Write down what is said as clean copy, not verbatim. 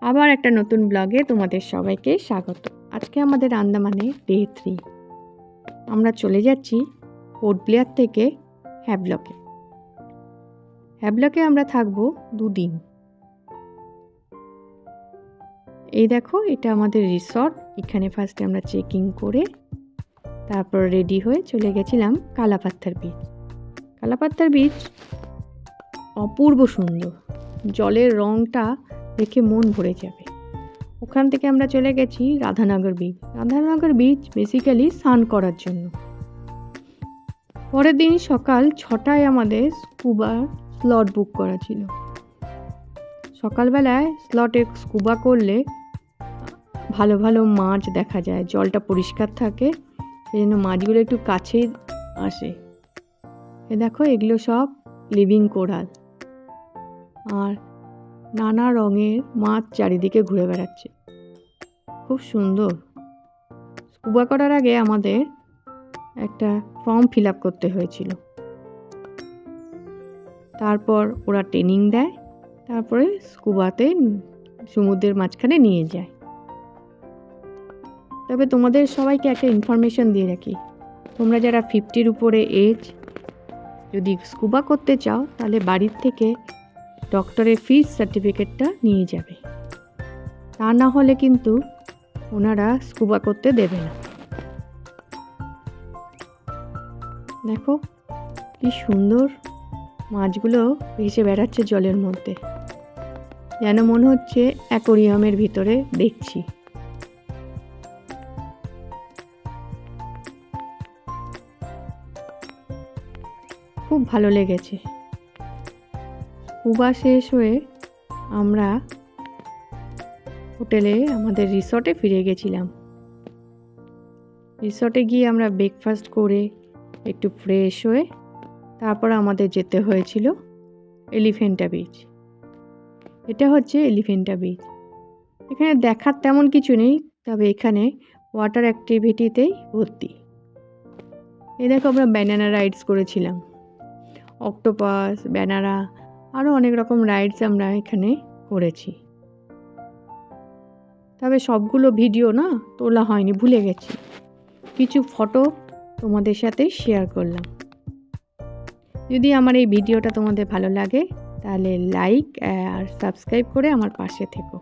আবার একটা নতুন ব্লগে তোমাদের সবাইকে স্বাগত। আজকে আমাদের আন্দামানে ডে 3। আমরা চলে যাচ্ছি পোর্ট ব্লেয়ার থেকে হ্যাভলকে। হ্যাভলকে আমরা থাকবো 2 দিন। এই দেখো, এটা আমাদের রিসর্ট। এখানে ফার্স্টে আমরা চেক ইন করে তারপর রেডি হয়ে চলে গেছিলাম কালাপাত্থার বিচ। কালাপাত্থার বিচ অপূর্ব সুন্দর, জলের রঙটা দেখে মন ভরে যাবে। ওখান থেকে আমরা চলে গেছি Radhanagar beach. Radhanagar beach basically স্নান করার জন্য। পরের দিন সকাল 6টায় আমাদের স্কুবার স্লট বুক করা ছিল। সকালবেলায় স্লটে স্কুবা করলে ভালো ভালো মাছ দেখা যায়, জলটা পরিষ্কার থাকে, সেই জন্য মাছগুলো একটু কাছেই আসে। এ দেখো, এগুলো সব লিভিং কোরাল আর নানা রঙের মাছ চারিদিকে ঘুরে বেড়াচ্ছে, খুব সুন্দর। স্কুবা করার আগে আমাদের একটা ফর্ম ফিল আপ করতে হয়েছিল, তারপর ওরা ট্রেনিং দেয়, তারপরে স্কুবাতে সমুদ্রের মাঝখানে নিয়ে যায়। তবে তোমাদের সবাইকে একটা ইনফরমেশন দিয়ে রাখি, তোমরা যারা 50-র উপরে এজ যদি স্কুবা করতে চাও তাহলে বাড়ির থেকে ডক্টরের ফিস সার্টিফিকেটটা নিয়ে যাবে, তা না হলে কিন্তু ওনারা স্কুবা করতে দেবে না। দেখো কি সুন্দর মাছগুলো ভেসে বেড়াচ্ছে জলের মধ্যে, যেন মনে হচ্ছে অ্যাকোরিয়ামের ভিতরে দেখছি। খুব ভালো লেগেছে। স্কুবা শেষ হয়ে আমরা হোটেলে আমাদের রিসর্টে ফিরে গেছিলাম। রিসর্টে গিয়ে আমরা ব্রেকফাস্ট করে একটু ফ্রেশ হয়ে তারপর আমাদের যেতে হয়েছিল এলিফ্যান্টা বিচ। এটা হচ্ছে এলিফ্যান্টা বিচ। এখানে দেখার তেমন কিছু নেই, তবে এখানে ওয়াটার অ্যাক্টিভিটিতেই ভর্তি। এই দেখো, আমরা ব্যানানা রাইডস করেছিলাম, অক্টোপাস, ব্যানানা, আরও অনেক রকম রাইডস আমরা এখানে করেছি। তবে সবগুলো ভিডিও না তোলা হয়নি, ভুলে গেছি। কিছু ফটো তোমাদের সাথে শেয়ার করলাম। যদি আমার এই ভিডিওটা তোমাদের ভালো লাগে তাহলে লাইক আর সাবস্ক্রাইব করে আমার পাশে থেকো।